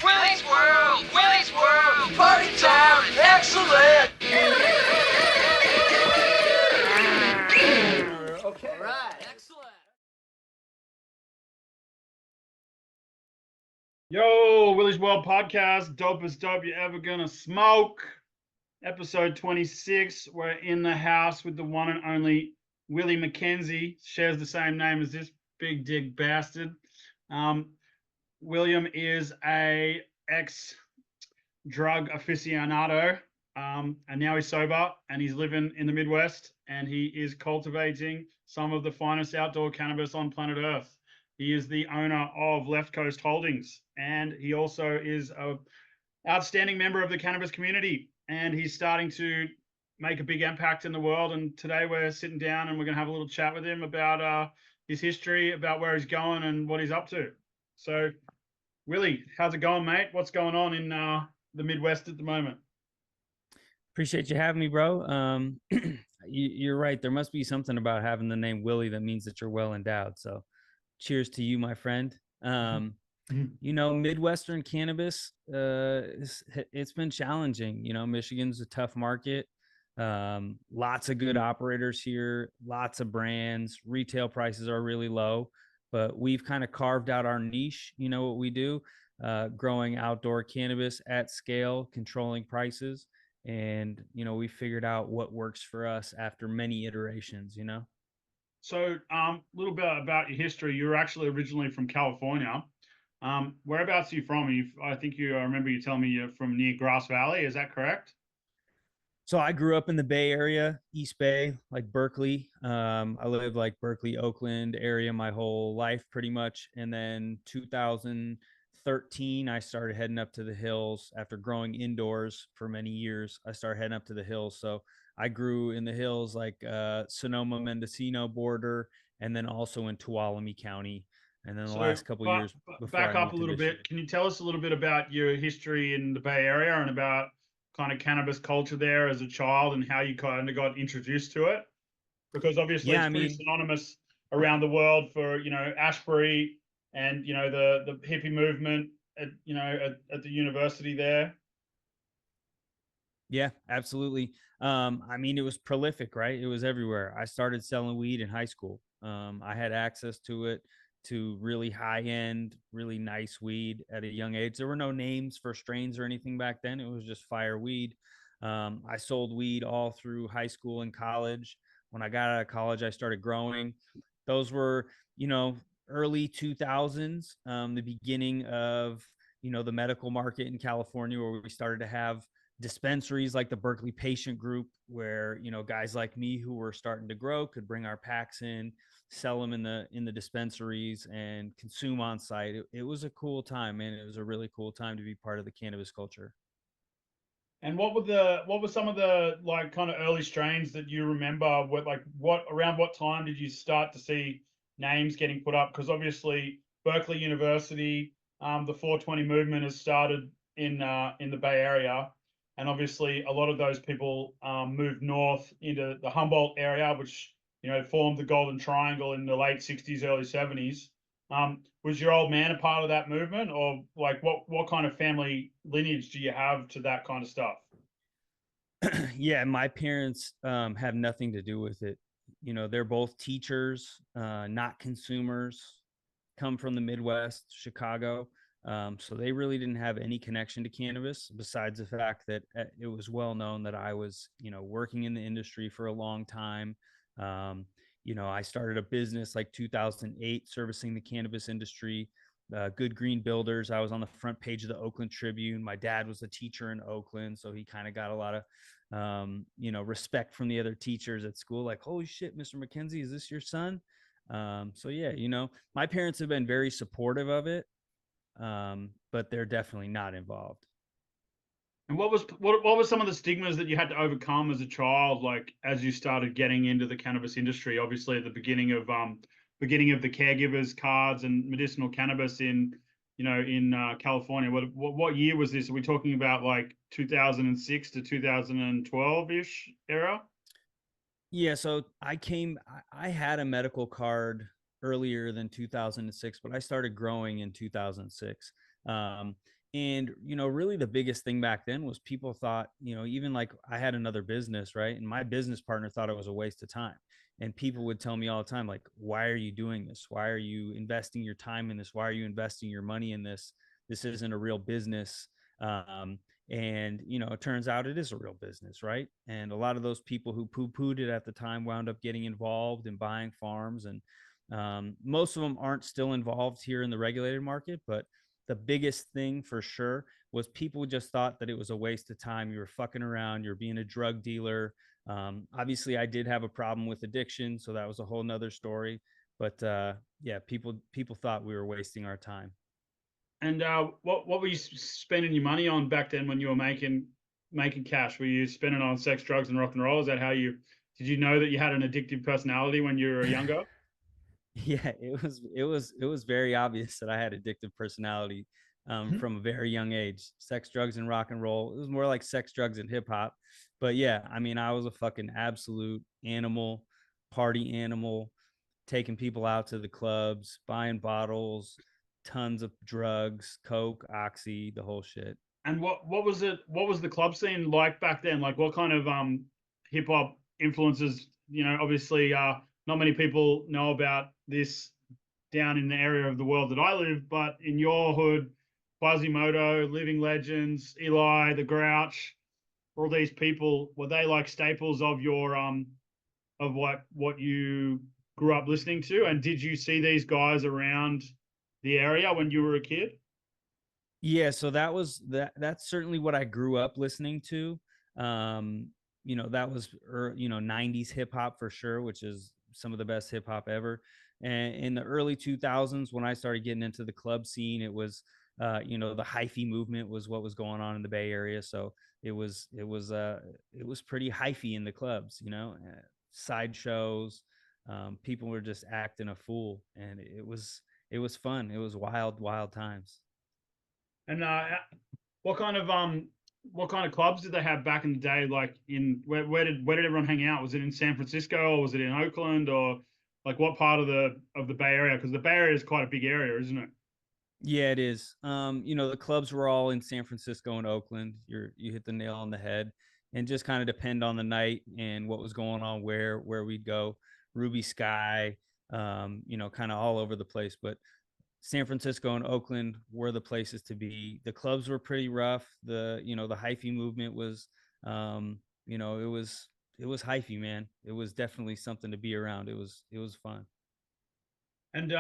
Willy's World, party time, excellent. Okay. All right. Excellent. Yo, Willy's World podcast, dopest dope you're ever gonna smoke. Episode 26. We're in the house with the one and only Willie McKenzie. Shares the same name as this big dick bastard. William is a ex-drug aficionado, and now he's sober and he's living in the Midwest and he is cultivating some of the finest outdoor cannabis on planet Earth. He is the owner of Left Coast Holdings, and he also is a outstanding member of the cannabis community, and he's starting to make a big impact in the world. And today we're sitting down and we're going to have a little chat with him about his history, about where he's going and what he's up to. So, Willie, how's it going, mate? What's going on in the Midwest at the moment? Appreciate you having me, bro. You're right. There must be something about having the name Willie that means that you're well endowed. So cheers to you, my friend. You know, Midwestern cannabis, it's been challenging. You know, Michigan's a tough market. Lots of good operators here, lots of brands. Retail prices are really low, but we've kind of carved out our niche. You know what we do? Growing outdoor cannabis at scale, controlling prices. And, you know, we figured out what works for us after many iterations, you know? So, a little bit about your history. You're actually originally from California. Whereabouts are you from? I remember you telling me you're from near Grass Valley. Is that correct? So I grew up in the Bay Area, East Bay, like Berkeley. I lived like Berkeley, Oakland area my whole life pretty much. And then 2013, I started heading up to the hills after growing indoors for many years. I started heading up to the hills. So I grew in the hills like Sonoma, Mendocino border, and then also in Tuolumne County. And then the last couple of years before back I up moved a little to Michigan. bit. Can you tell us a little bit about your history in the Bay Area and about kind of cannabis culture there as a child and how you kind of got introduced to it? Because obviously Yeah, it's pretty synonymous around the world for, Ashbury and, the hippie movement at the university there. Yeah, absolutely. I mean, it was prolific, right? It was everywhere. I started selling weed in high school. I had access to it, to really high end, really nice weed at a young age. There were no names for strains or anything back then. It was just fire weed. I sold weed all through high school and college. When I got out of college, I started growing. Those were, you know, early 2000s, the beginning of, you know, the medical market in California, where we started to have dispensaries like the Berkeley Patient Group, where, you know, guys like me who were starting to grow could bring our packs in, sell them in the dispensaries, and consume on site. It was a cool time, man. It was a really cool time to be part of the cannabis culture. And what were some of the like kind of early strains that you remember? Around what time did you start to see names getting put up? Because obviously Berkeley University, the 420 movement has started in the Bay Area, and obviously a lot of those people moved north into the Humboldt area, which formed the Golden Triangle in the late 60s, early 70s. Was your old man a part of that movement, or like what kind of family lineage do you have to that kind of stuff? Yeah, my parents have nothing to do with it. You know, they're both teachers, not consumers, come from the Midwest, Chicago. So they really didn't have any connection to cannabis, besides the fact that it was well known that I was, you know, working in the industry for a long time. You know, I started a business like 2008 servicing the cannabis industry. Good Green Builders. I was on the front page of the Oakland Tribune. My dad was a teacher in Oakland, so he kind of got a lot of you know, respect from the other teachers at school. Like, holy shit, Mr. McKenzie, is this your son? So yeah, you know, my parents have been very supportive of it, but they're definitely not involved. And what were some of the stigmas that you had to overcome as a child, like as you started getting into the cannabis industry? Obviously, at the beginning of the caregivers cards and medicinal cannabis in California. What year was this? Are we talking about like 2006 to 2012 ish era? Yeah, so I had a medical card earlier than 2006, but I started growing in 2006. And, really the biggest thing back then was people thought, even like I had another business, right? And my business partner thought it was a waste of time. And people would tell me all the time, like, why are you doing this? Why are you investing your time in this? Why are you investing your money in this? This isn't a real business. And, it turns out it is a real business, right? And a lot of those people who poo pooed it at the time wound up getting involved in buying farms. And most of them aren't still involved here in the regulated market, but the biggest thing for sure was people just thought that it was a waste of time. You were fucking around, you're being a drug dealer. Obviously I did have a problem with addiction, so that was a whole nother story. But yeah, people thought we were wasting our time. And what were you spending your money on back then when you were making cash? Were you spending on sex, drugs, and rock and roll? Is that how you did you know that you had an addictive personality when you were younger? Yeah, it was very obvious that I had addictive personality from a very young age. Sex, drugs, and rock and roll. It was more like sex, drugs, and hip hop. But yeah, I mean, I was a fucking absolute animal, party animal, taking people out to the clubs, buying bottles, tons of drugs, coke, oxy, the whole shit. And what was it? What was the club scene like back then? Like what kind of hip hop influences? Obviously, not many people know about this down in the area of the world that I live, but in your hood, Quasimodo, Living Legends, Eli, the Grouch, all these people, were they like staples of your of what you grew up listening to? And did you see these guys around the area when you were a kid? Yeah, so that's certainly what I grew up listening to. That was 90s hip hop for sure, which is some of the best hip hop ever. And in the early 2000s, when I started getting into the club scene, it was the hyphy movement was what was going on in the Bay Area. So it was pretty hyphy in the clubs, sideshows. People were just acting a fool, and it was fun. It was wild, wild times. And what kind of what kind of clubs did they have back in the day? Like in where did everyone hang out? Was it in San Francisco or was it in Oakland or like what part of the Bay Area? Because the Bay Area is quite a big area, isn't it? Yeah, it is. The clubs were all in San Francisco and Oakland. You hit the nail on the head, and just kind of depend on the night and what was going on, where we'd go. Ruby Sky, kind of all over the place. But San Francisco and Oakland were the places to be. The clubs were pretty rough. The hyphy movement was, it was hyphy, man. It was definitely something to be around. It was fun. And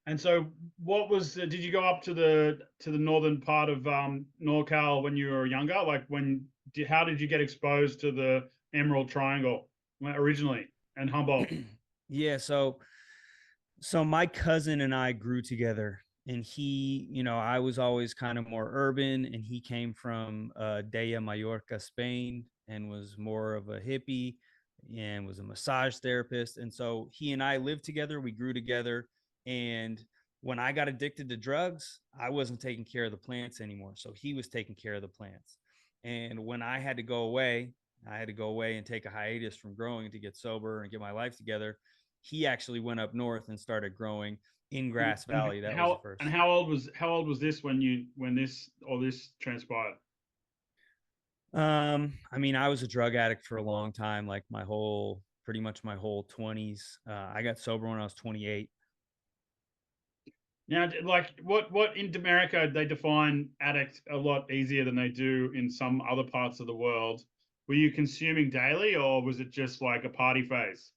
and so what was did you go up to the northern part of NorCal when you were younger? Like how did you get exposed to the Emerald Triangle originally and Humboldt? Yeah, so my cousin and I grew together, and I was always kind of more urban, and he came from Daya Mallorca, Spain, and was more of a hippie and was a massage therapist. And so he and I lived together, we grew together. And when I got addicted to drugs, I wasn't taking care of the plants anymore. So he was taking care of the plants. And when I had to go away and take a hiatus from growing to get sober and get my life together. He actually went up north and started growing in Grass Valley. That was the first. And how old was this when this all this transpired? I mean, I was a drug addict for a long time, like pretty much my whole 20s. I got sober when I was 28. Now, like what in America they define addict a lot easier than they do in some other parts of the world. Were you consuming daily, or was it just like a party phase?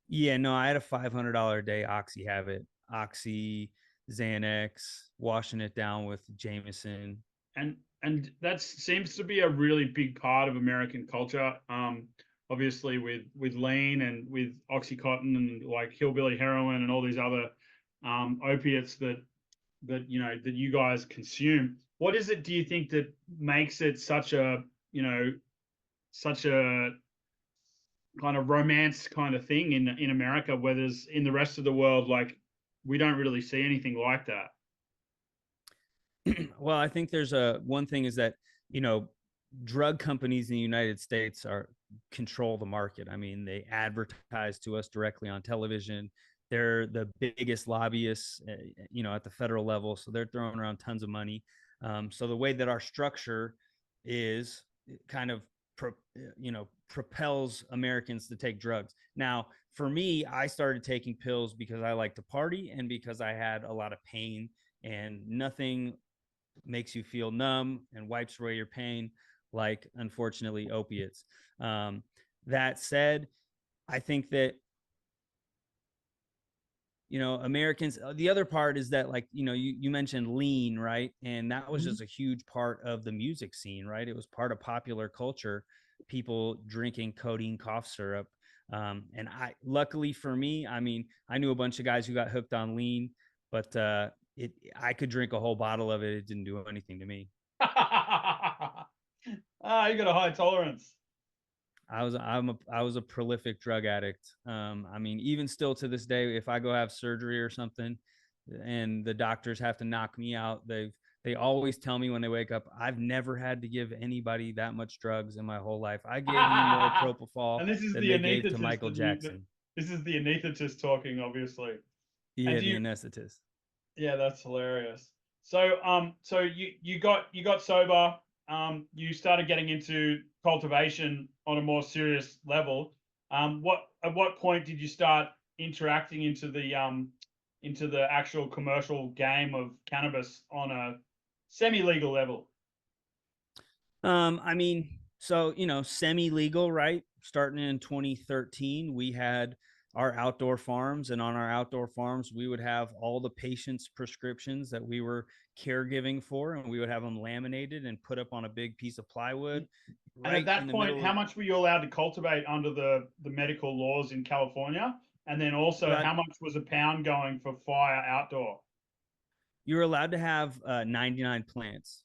Yeah, no, I had a $500 a day oxy habit, oxy, Xanax, washing it down with Jameson. And that seems to be a really big part of American culture. Obviously with lean and with oxycontin and like hillbilly heroin and all these other opiates that you guys consume. What is it? Do you think that makes it such a kind of romance kind of thing in America, whereas in the rest of the world, like we don't really see anything like that? Well, I think there's a one thing is that, you know, drug companies in the United States are control the market. I mean, they advertise to us directly on television. They're the biggest lobbyists, at the federal level, so they're throwing around tons of money. So the way that our structure is, it kind of propels Americans to take drugs. Now, for me, I started taking pills because I like to party and because I had a lot of pain, and nothing makes you feel numb and wipes away your pain like, unfortunately, opiates. That said, I think that, Americans, the other part is that, like, you mentioned lean, right? And that was just a huge part of the music scene, right? It was part of popular culture, people drinking codeine cough syrup. And luckily for me, I mean, I knew a bunch of guys who got hooked on lean, but I could drink a whole bottle of it. It didn't do anything to me. You got a high tolerance. I was a prolific drug addict. I mean, even still to this day, if I go have surgery or something, and the doctors have to knock me out, they always tell me when they wake up, I've never had to give anybody that much drugs in my whole life. I gave you more propofol And this is than the they gave to anesthetist Michael Jackson. This is the anesthetist talking, obviously. Yeah, the anesthetist. Yeah, that's hilarious. So, so you got sober. You started getting into cultivation on a more serious level. At what point did you start interacting into the actual commercial game of cannabis on a semi-legal level? I mean, so, semi-legal, right? Starting in 2013, we had our outdoor farms, and on our outdoor farms, we would have all the patients' prescriptions that we were caregiving for, and we would have them laminated and put up on a big piece of plywood. And at that point, how much were you allowed to cultivate under the medical laws in California? And then also, how much was a pound going for fire outdoor? You were allowed to have 99 plants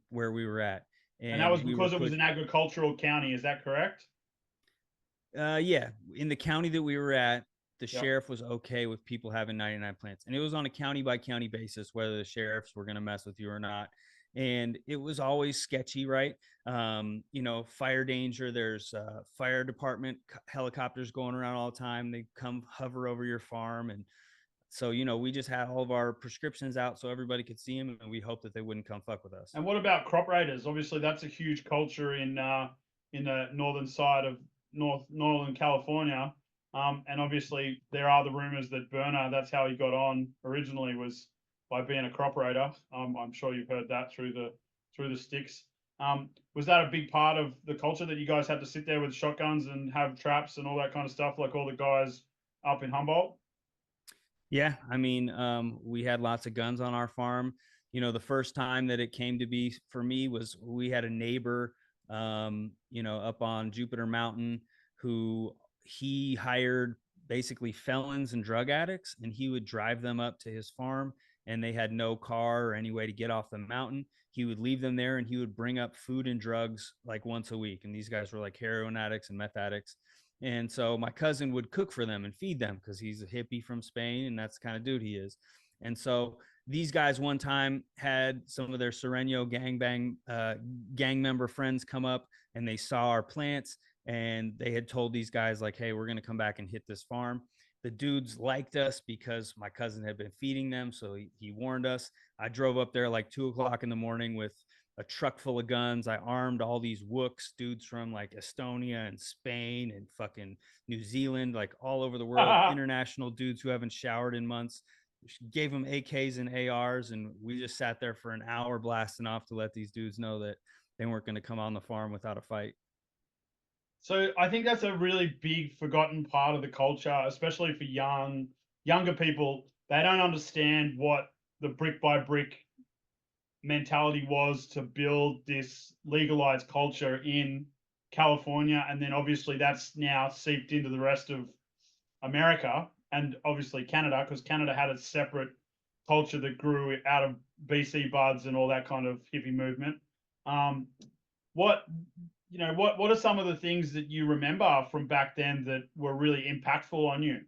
where we were at. And that was because it was an agricultural county. Is that correct? Yeah. In the county that we were at, the sheriff was okay with people having 99 plants. And it was on a county by county basis, whether the sheriffs were going to mess with you or not. And it was always sketchy, right? Fire danger. There's fire department helicopters going around all the time. They come hover over your farm. And so, we just had all of our prescriptions out so everybody could see them, and we hoped that they wouldn't come fuck with us. And what about crop raiders? Obviously, that's a huge culture in the northern side of Northern California. And obviously, there are the rumors that Burner, that's how he got on originally, was by being a crop raider. I'm sure you've heard that through the sticks. Was that a big part of the culture that you guys had to sit there with shotguns and have traps and all that kind of stuff, like all the guys up in Humboldt? Yeah, I mean, we had lots of guns on our farm. The first time that it came to be for me was we had a neighbor, up on Jupiter Mountain, who he hired basically felons and drug addicts, and he would drive them up to his farm, and they had no car or any way to get off the mountain. He would leave them there, and he would bring up food and drugs like once a week. And these guys were like heroin addicts and meth addicts. And so my cousin would cook for them and feed them because he's a hippie from Spain, and that's the kind of dude he is. And so these guys one time had some of their Sereno gang member friends come up, and they saw our plants, and they had told these guys, like, hey, we're going to come back and hit this farm. The dudes liked us because my cousin had been feeding them. So he warned us. I drove up there like 2:00 in the morning with a truck full of guns. I armed all these wooks, dudes from like Estonia and Spain and fucking New Zealand, like all over the world, international dudes who haven't showered in months. Gave them AKs and ARs, and we just sat there for an hour blasting off to let these dudes know that they weren't going to come on the farm without a fight. So I think that's a really big forgotten part of the culture, especially for younger people. They don't understand what the brick by brick mentality was to build this legalized culture in California. And then obviously that's now seeped into the rest of America and obviously Canada, because Canada had a separate culture that grew out of BC buds and all that kind of hippie movement. What are some of the things that you remember from back then that were really impactful on you?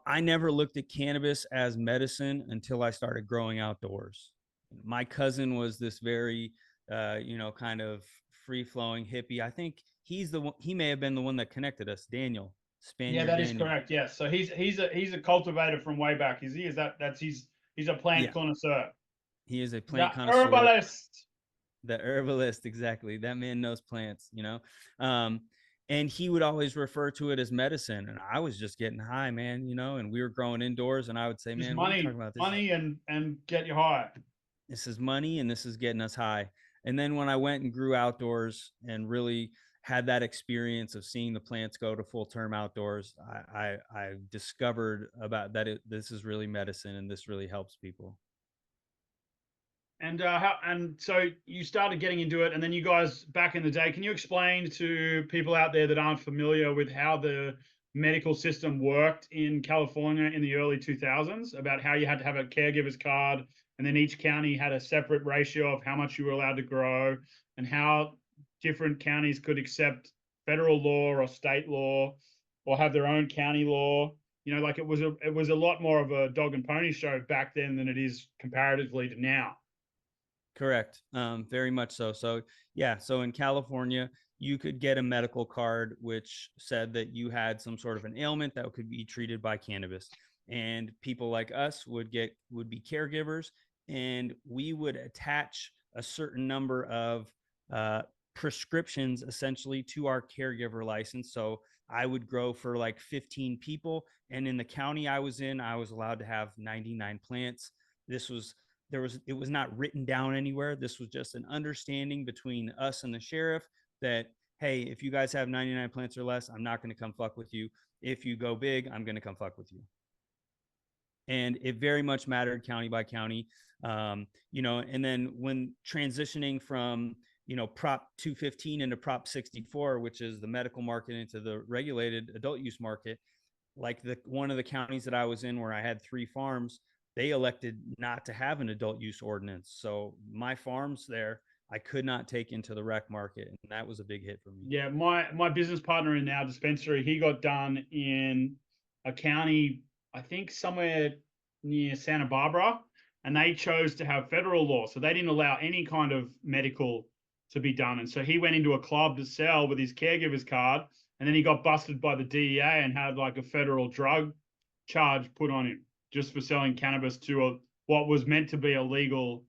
I never looked at cannabis as medicine until I started growing outdoors. My cousin was this very, kind of free-flowing hippie. I think he may have been the one that connected us, Daniel. Spaniard. Yeah, that is correct. Yes. So he's a cultivator from way back. Is he? That's his He's a plant Yeah, connoisseur. he is a The plant connoisseur. herbalist. The herbalist, exactly. That man knows plants, you know. And he would always refer to it as medicine. And I was just getting high, man, you know, and we were growing indoors. And I would say, Just man, what are you talking about? money, and get you high. This is money and this is getting us high. And then when I went and grew outdoors and really had that experience of seeing the plants go to full term outdoors, I discovered about that this is really medicine and this really helps people. And so you started getting into it, and then you guys back in the day. Can you explain to people out there that aren't familiar with how the medical system worked in California in the early 2000s, about how you had to have a caregiver's card, and then each county had a separate ratio of how much you were allowed to grow, and how different counties could accept federal law or state law, or have their own county law? You know, like it was a lot more of a dog and pony show back then than it is comparatively to now. Correct. Very much so. So yeah, so in California, you could get a medical card which said that you had some sort of an ailment that could be treated by cannabis. And people like us would be caregivers, and we would attach a certain number of prescriptions essentially to our caregiver license. So I would grow for like 15 people, and in the county I was in, I was allowed to have 99 plants. This was it was not written down anywhere. This was just an understanding between us and the sheriff that, hey, if you guys have 99 plants or less, I'm not going to come fuck with you. If you go big, I'm going to come fuck with you. And it very much mattered county by county. You know, and then when transitioning from, you know, Prop 215 into Prop 64, which is the medical market into the regulated adult use market, like one of the counties that I was in where I had 3 farms, they elected not to have an adult use ordinance. So my farms there, I could not take into the rec market, and that was a big hit for me. Yeah, my business partner in our dispensary, he got done in a county, I think somewhere near Santa Barbara, and they chose to have federal law, so they didn't allow any kind of medical to be done. And so he went into a club to sell with his caregiver's card, and then he got busted by the DEA and had like a federal drug charge put on him just for selling cannabis to what was meant to be a legal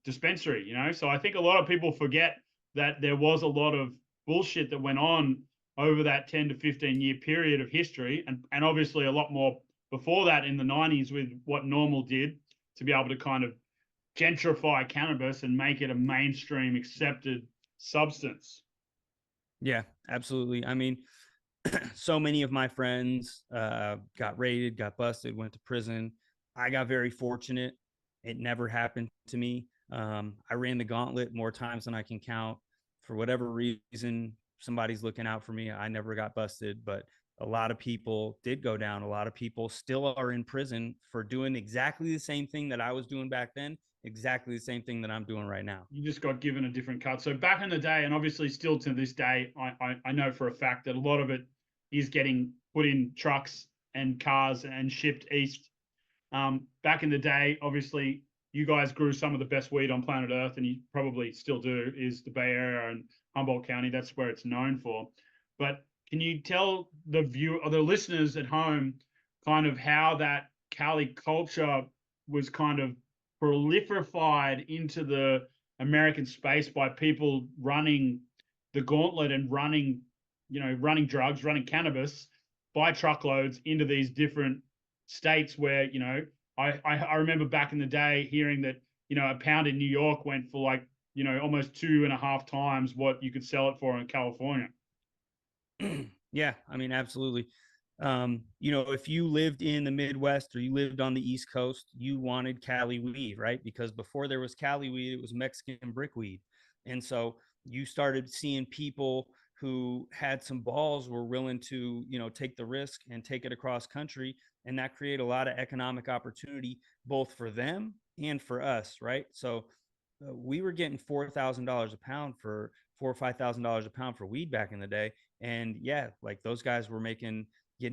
dispensary, you know? So I think a lot of people forget that there was a lot of bullshit that went on over that 10 to 15 year period of history. And obviously a lot more before that in the 90s with what NORML did to be able to kind of gentrify cannabis and make it a mainstream accepted substance. Yeah, absolutely. I mean, so many of my friends got raided, got busted, went to prison. I got very fortunate. It never happened to me. I ran the gauntlet more times than I can count. For whatever reason, somebody's looking out for me. I never got busted, but a lot of people did go down. A lot of people still are in prison for doing exactly the same thing that I was doing back then, exactly the same thing that I'm doing right now. You just got given a different cut. So back in the day, and obviously still to this day, I know for a fact that a lot of it is getting put in trucks and cars and shipped east. Back in the day, obviously, you guys grew some of the best weed on planet Earth, and you probably still do, is the Bay Area and Humboldt County. That's where it's known for. But can you tell the view or the listeners at home kind of how that Cali culture was kind of proliferated into the American space by people running the gauntlet and running, you know, running drugs, running cannabis by truckloads into these different states where, you know, I remember back in the day hearing that, you know, a pound in New York went for like, you know, almost 2.5 times what you could sell it for in California. Yeah, I mean, absolutely. You know, if you lived in the Midwest or you lived on the East Coast, you wanted Cali weed, right? Because before there was Cali weed, it was Mexican brickweed. And so you started seeing people who had some balls were willing to, you know, take the risk and take it across country. And that created a lot of economic opportunity, both for them and for us, right? So we were getting $4,000 a pound for $4 or $5,000 a pound for weed back in the day. And yeah, like those guys were getting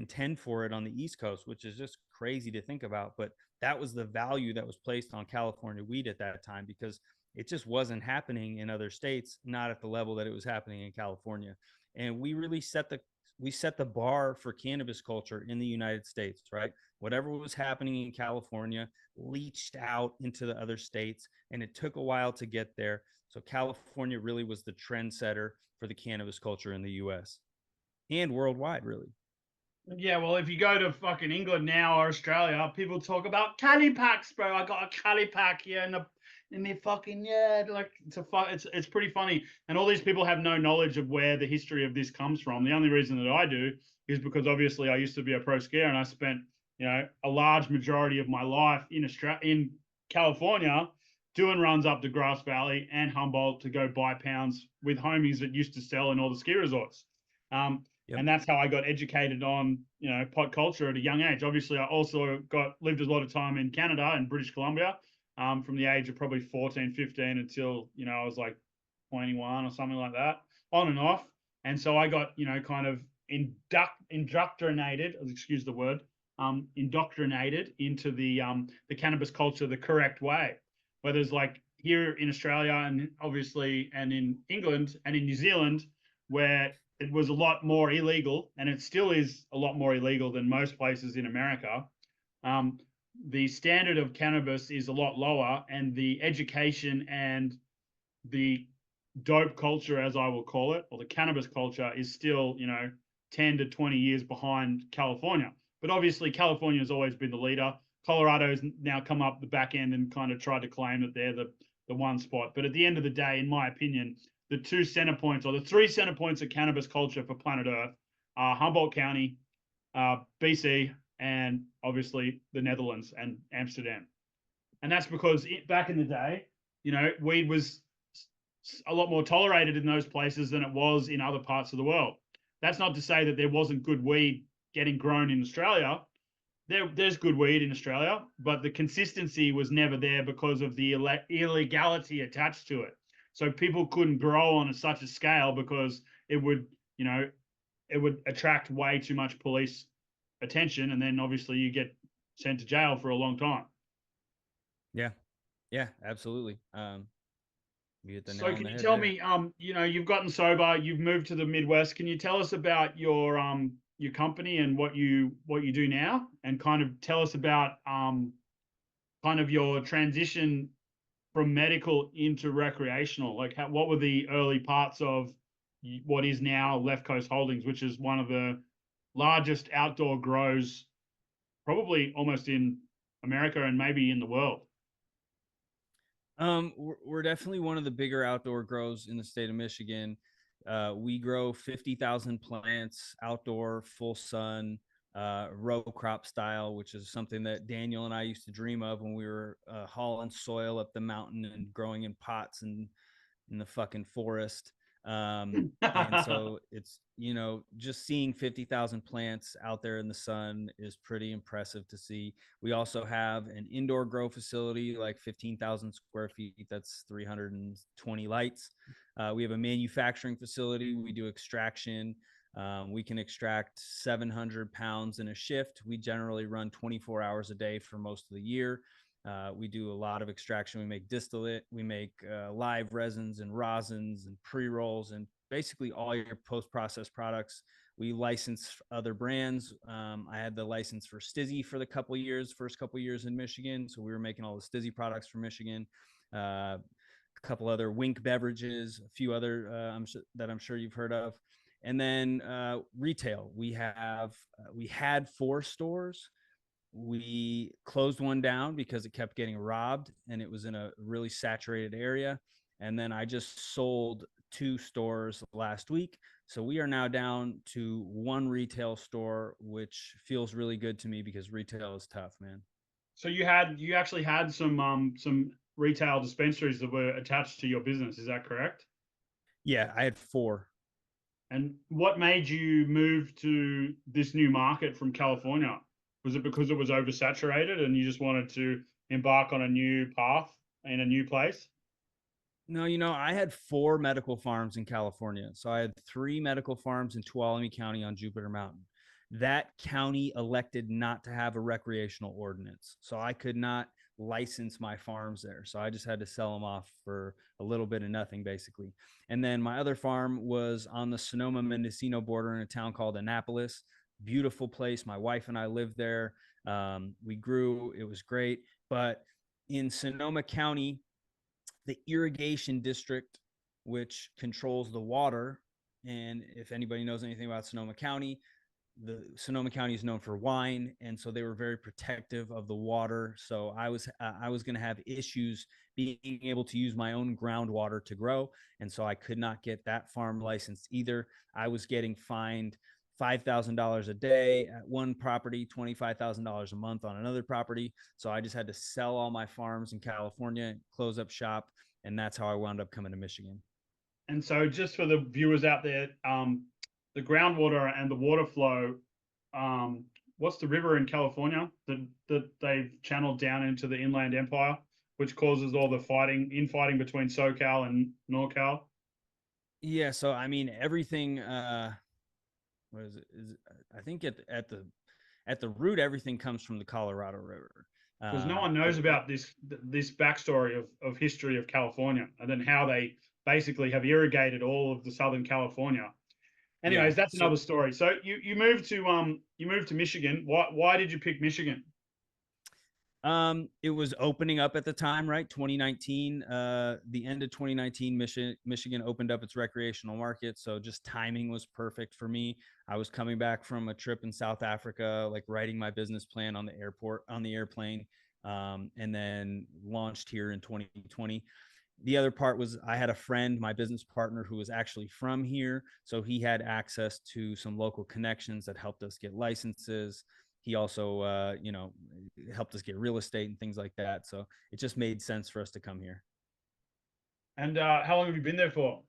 10 for it on the East Coast, which is just crazy to think about. But that was the value that was placed on California weed at that time, because it just wasn't happening in other states, not at the level that it was happening in California. And we really set the bar for cannabis culture in the United States, right? Whatever was happening in California leached out into the other states, and it took a while to get there. So California really was the trendsetter for the cannabis culture in the US and worldwide, really. Yeah, well, if you go to fucking England now or Australia, people talk about Cali packs, bro. I got a Cali pack here in the fucking like it's pretty funny. And all these people have no knowledge of where the history of this comes from. The only reason that I do is because obviously I used to be a pro skier and I spent a large majority of my life in California doing runs up to Grass Valley and Humboldt to go buy pounds with homies that used to sell in all the ski resorts. Yep. And that's how I got educated on, pot culture at a young age. Obviously, I also lived a lot of time in Canada and British Columbia, from the age of probably 14, 15 until, I was like 21 or something like that, on and off. And so I got, kind of indoctrinated, excuse the word, indoctrinated into the cannabis culture the correct way. Whereas like here in Australia and obviously and in England and in New Zealand, where it was a lot more illegal, and it still is a lot more illegal than most places in America. The standard of cannabis is a lot lower, and the education and the dope culture, as I will call it, or the cannabis culture, is still, 10 to 20 years behind California. But obviously, California has always been the leader. Colorado's now come up the back end and kind of tried to claim that they're the one spot. But at the end of the day, in my opinion, the two center points or the three center points of cannabis culture for planet Earth are Humboldt County, BC, and obviously the Netherlands and Amsterdam. And that's because back in the day, weed was a lot more tolerated in those places than it was in other parts of the world. That's not to say that there wasn't good weed getting grown in Australia. There's good weed in Australia, but the consistency was never there because of the illegality attached to it. So people couldn't grow on such a scale because it would attract way too much police attention, and then obviously you get sent to jail for a long time. Yeah, absolutely. You hit the nail So on can the you head tell there. me, you've gotten sober, you've moved to the Midwest. Can you tell us about your company and what you do now, and kind of tell us about kind of your transition from medical into recreational? Like, what were the early parts of what is now Left Coast Holdings, which is one of the largest outdoor grows, probably almost in America and maybe in the world? We're definitely one of the bigger outdoor grows in the state of Michigan. We grow 50,000 plants outdoor, full sun, row crop style, which is something that Daniel and I used to dream of when we were hauling soil up the mountain and growing in pots and in the fucking forest. And so it's, just seeing 50,000 plants out there in the sun is pretty impressive to see. We also have an indoor grow facility, like 15,000 square feet. That's 320 lights. We have a manufacturing facility. We do extraction. We can extract 700 pounds in a shift. We generally run 24 hours a day for most of the year. We do a lot of extraction. We make distillate, we make live resins and rosins and pre-rolls and basically all your post-processed products. We license other brands. I had the license for Stizzy for the first couple years in Michigan. So we were making all the Stizzy products for Michigan. A couple other Wink beverages, a few other that I'm sure you've heard of. And then retail. We had 4 stores. We closed one down because it kept getting robbed and it was in a really saturated area. And then I just sold 2 stores last week. So we are now down to 1 retail store, which feels really good to me because retail is tough, man. So you actually had some retail dispensaries that were attached to your business. Is that correct? Yeah, I had 4. And what made you move to this new market from California? Was it because it was oversaturated and you just wanted to embark on a new path in a new place? No, I had 4 medical farms in California. So I had 3 medical farms in Tuolumne County on Jupiter Mountain. That county elected not to have a recreational ordinance. So I could not license my farms there. So I just had to sell them off for a little bit of nothing, basically. And then my other farm was on the Sonoma Mendocino border in a town called Annapolis. Beautiful place. My wife and I lived there. We grew, it was great. But in Sonoma County, the irrigation district, which controls the water, and if anybody knows anything about Sonoma County, the Sonoma County is known for wine, and so they were very protective of the water. So I was going to have issues being able to use my own groundwater to grow, and so I could not get that farm licensed either. I was getting fined $5,000 a day at one property, $25,000 a month on another property. So I just had to sell all my farms in California, close up shop, and that's how I wound up coming to Michigan. And so, just for the viewers out there, the groundwater and the water flow, what's the river in California that they've channeled down into the Inland Empire, which causes all the infighting between SoCal and NorCal? Yeah, so I mean everything. What is it? I think at the root, everything comes from the Colorado River. Because no one knows about this backstory of history of California, and then how they basically have irrigated all of the Southern California. Anyways, that's another story. So you moved to Michigan. Why did you pick Michigan? It was opening up at the time, right? 2019, the end of 2019, Michigan opened up its recreational market. So just timing was perfect for me. I was coming back from a trip in South Africa, like writing my business plan on the airplane, and then launched here in 2020. The other part was I had a friend, my business partner, who was actually from here. So he had access to some local connections that helped us get licenses. He also, helped us get real estate and things like that. So it just made sense for us to come here. And how long have you been there for?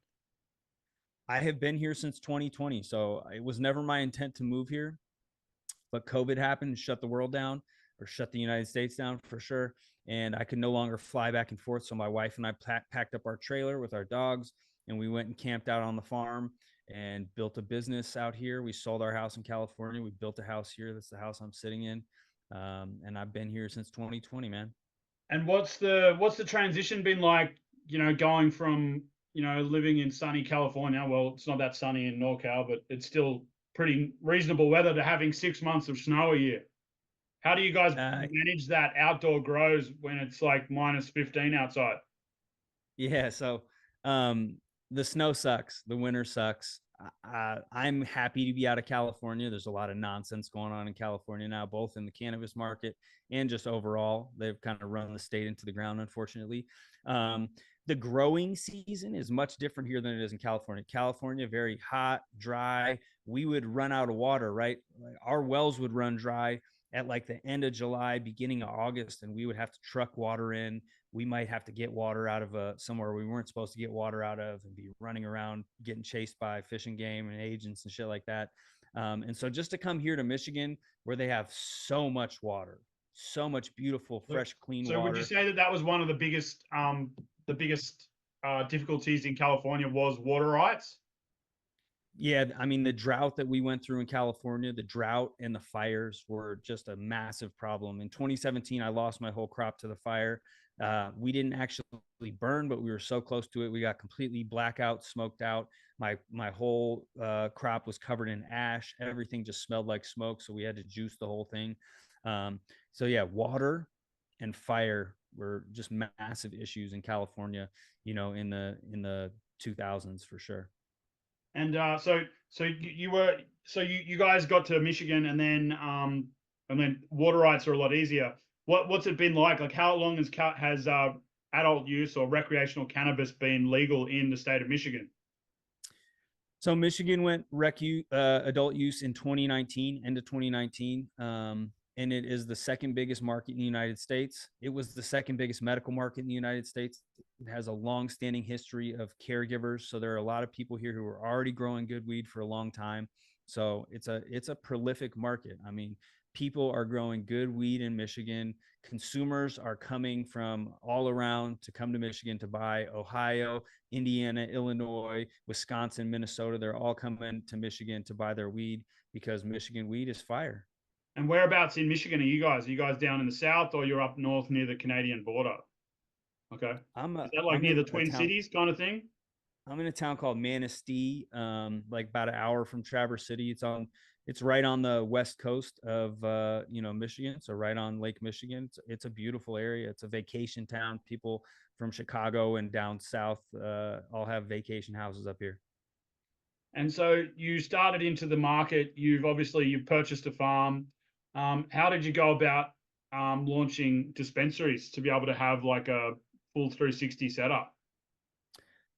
I have been here since 2020. So it was never my intent to move here, but COVID happened, shut the world down, or shut the United States down for sure. And I could no longer fly back and forth. So my wife and I packed up our trailer with our dogs, and we went and camped out on the farm and built a business out here. We sold our house in California. We built a house here. That's the house I'm sitting in. And I've been here since 2020, man. And what's the transition been like, going from, living in sunny California? Well, it's not that sunny in NorCal, but it's still pretty reasonable weather, to having 6 months of snow a year. How do you guys manage that outdoor grows when it's like minus 15 outside? Yeah. So the snow sucks. The winter sucks. I'm happy to be out of California. There's a lot of nonsense going on in California now, both in the cannabis market and just overall. They've kind of run the state into the ground, unfortunately. The growing season is much different here than it is in California. California, very hot, dry. We would run out of water, right? Our wells would run dry at like the end of July, beginning of August, and we would have to truck water in. We might have to get water out of somewhere we weren't supposed to get water out of, and be running around getting chased by fishing game and agents and shit like that. And so just to come here to Michigan, where they have so much water, so much beautiful, fresh, clean water. So would you say that was one of the biggest difficulties in California was water rights? Yeah, I mean, the drought that we went through in California, the drought and the fires were just a massive problem. In 2017, I lost my whole crop to the fire. We didn't actually burn, but we were so close to it. We got completely blackout, smoked out. My whole crop was covered in ash. Everything just smelled like smoke, so we had to juice the whole thing. So yeah, water and fire were just massive issues in California, in the 2000s for sure. And so you guys got to Michigan, and then water rights are a lot easier. What's it been like? Like, how long has adult use or recreational cannabis been legal in the state of Michigan? So Michigan went adult use in 2019, end of 2019. And it is the second biggest market in the United States. It was the second biggest medical market in the United States. It has a long-standing history of caregivers. So there are a lot of people here who are already growing good weed for a long time. So it's a prolific market. I mean, people are growing good weed in Michigan. Consumers are coming from all around to come to Michigan to buy. Ohio, Indiana, Illinois, Wisconsin, Minnesota. They're all coming to Michigan to buy their weed because Michigan weed is fire. And whereabouts in Michigan are you guys? Are you guys down in the south, or you're up north near the Canadian border? Okay. Is that like near the Twin Cities kind of thing? I'm in a town called Manistee, like about an hour from Traverse City. It's on it's right on the west coast of Michigan, so right on Lake Michigan. It's a beautiful area. It's a vacation town. People from Chicago and down south all have vacation houses up here. And so you started into the market. You've purchased a farm. How did you go about launching dispensaries to be able to have like a full 360 setup?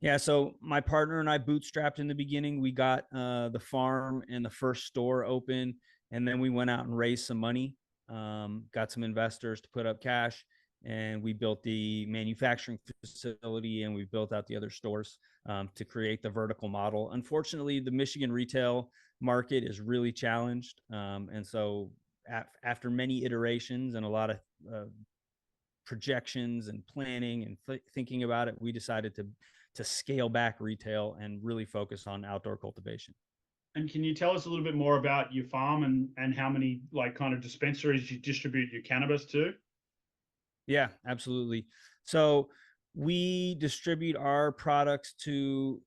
Yeah, so my partner and I bootstrapped in the beginning. We got the farm and the first store open, and then we went out and raised some money, got some investors to put up cash, and we built the manufacturing facility and we built out the other stores to create the vertical model. Unfortunately, the Michigan retail market is really challenged, and so after many iterations and a lot of projections and planning and thinking about it, we decided to scale back retail and really focus on outdoor cultivation. And can you tell us a little bit more about your farm and how many like kind of dispensaries you distribute your cannabis to? Yeah, absolutely. So we distribute our products to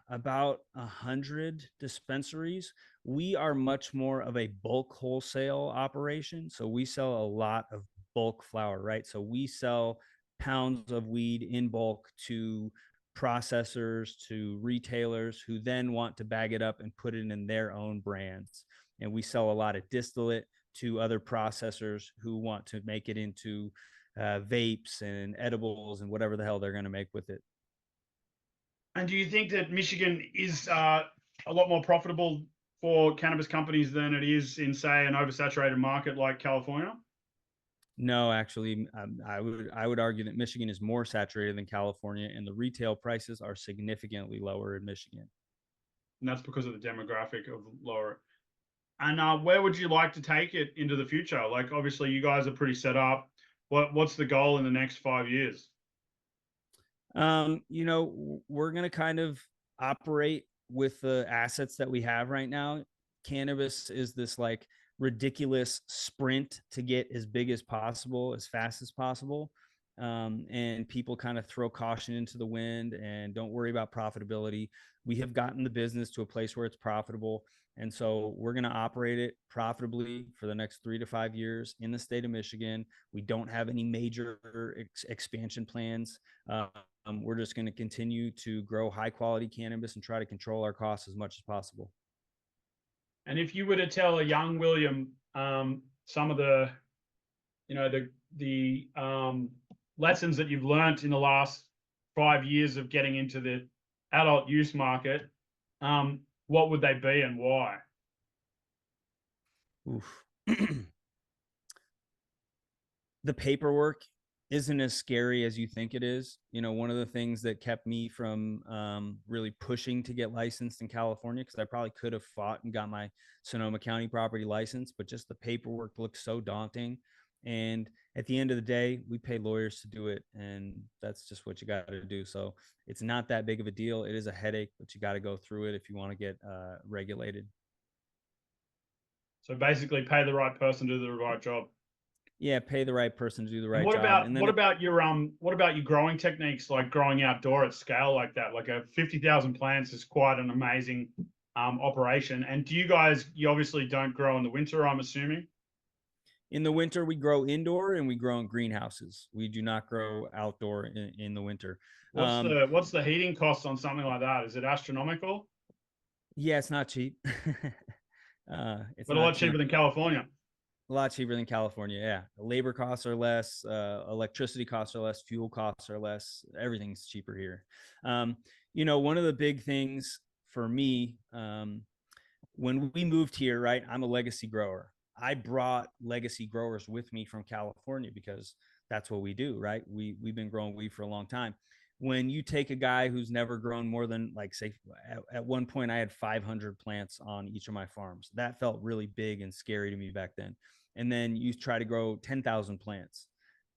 about 100 dispensaries. We are much more of a bulk wholesale operation. So we sell a lot of bulk flower, right? So we sell pounds of weed in bulk to processors, to retailers who then want to bag it up and put it in their own brands. And we sell a lot of distillate to other processors who want to make it into vapes and edibles and whatever the hell they're going to make with it. And do you think that Michigan is a lot more profitable for cannabis companies than it is in, say, an oversaturated market like California? No, actually, I would argue that Michigan is more saturated than California, and the retail prices are significantly lower in Michigan. And that's because of the demographic of lower. And where would you like to take it into the future? Like, obviously, you guys are pretty set up. What's the goal in the next 5 years? We're going to kind of operate with the assets that we have right now. Cannabis is this like ridiculous sprint to get as big as possible, as fast as possible. And people kind of throw caution into the wind and don't worry about profitability. We have gotten the business to a place where it's profitable. And so we're going to operate it profitably for the next 3 to 5 years in the state of Michigan. We don't have any major expansion plans. We're just going to continue to grow high quality cannabis and try to control our costs as much as possible. And if you were to tell a young William some of the, lessons that you've learned in the last 5 years of getting into the adult use market, what would they be and why? Oof. The paperwork isn't as scary as you think it is. One of the things that kept me from really pushing to get licensed in California, because I probably could have fought and got my Sonoma County property license, but just the paperwork looks so daunting. And at the end of the day, we pay lawyers to do it, and that's just what you got to do. So it's not that big of a deal. It is a headache, but you got to go through it if you want to get regulated. So basically, pay the right person to do the right job. Yeah, pay the right person to do the right What job. about And then what about your growing techniques, like growing outdoor at scale like that? Like a 50,000 plants is quite an amazing operation. And you obviously don't grow in the winter, I'm assuming? In the winter, we grow indoor and we grow in greenhouses. We do not grow outdoor in the winter. What's the heating cost on something like that? Is it astronomical? Yeah, it's not cheap. It's but a lot cheaper than California. A lot cheaper than California. Yeah. Labor costs are less. Electricity costs are less. Fuel costs are less. Everything's cheaper here. One of the big things for me, when we moved here, right, I'm a legacy grower. I brought legacy growers with me from California because that's what we do, right? We've been growing weed for a long time. When you take a guy who's never grown more than, like, say, at one point I had 500 plants on each of my farms. That felt really big and scary to me back then. And then you try to grow 10,000 plants.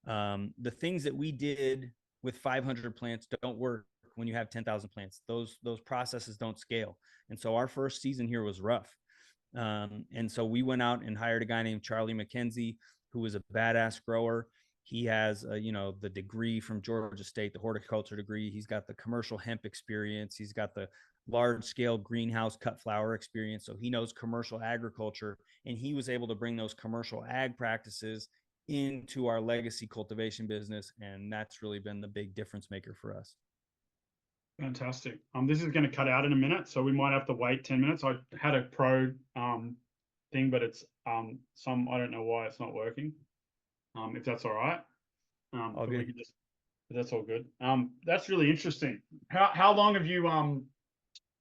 The things that we did with 500 plants don't work when you have 10,000 plants. Those processes don't scale. And so our first season here was rough. And so we went out and hired a guy named Willie McKenzie, who was a badass grower. He has, the degree from Georgia State, the horticulture degree. He's got the commercial hemp experience. He's got the large scale greenhouse cut flower experience. So he knows commercial agriculture, and he was able to bring those commercial ag practices into our legacy cultivation business. And that's really been the big difference maker for us. Fantastic. This is going to cut out in a minute, so we might have to wait 10 minutes. I had a pro thing, but it's I don't know why it's not working. If that's all right. All but we good. could just, that's all good. That's really interesting. How long have you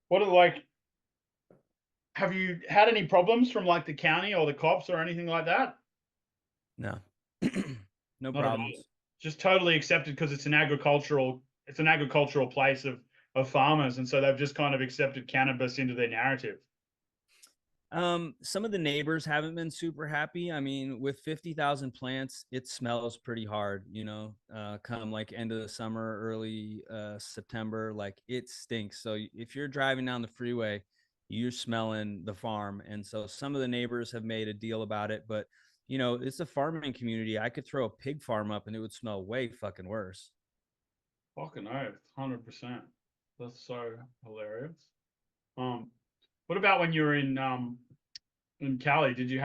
what are like, have you had any problems from like the county or the cops or anything like that? No. No Not at all. problems. Just totally accepted because it's an agricultural place of farmers, and so they've just kind of accepted cannabis into their narrative. Some of the neighbors haven't been super happy. I mean, with 50,000 plants, it smells pretty hard, come like end of the summer, early September, like it stinks. So if you're driving down the freeway, you're smelling the farm. And so some of the neighbors have made a deal about it, but it's a farming community. I could throw a pig farm up and it would smell way fucking worse. Fucking oath, 100%. That's so hilarious. What about when you were in Cali? Did you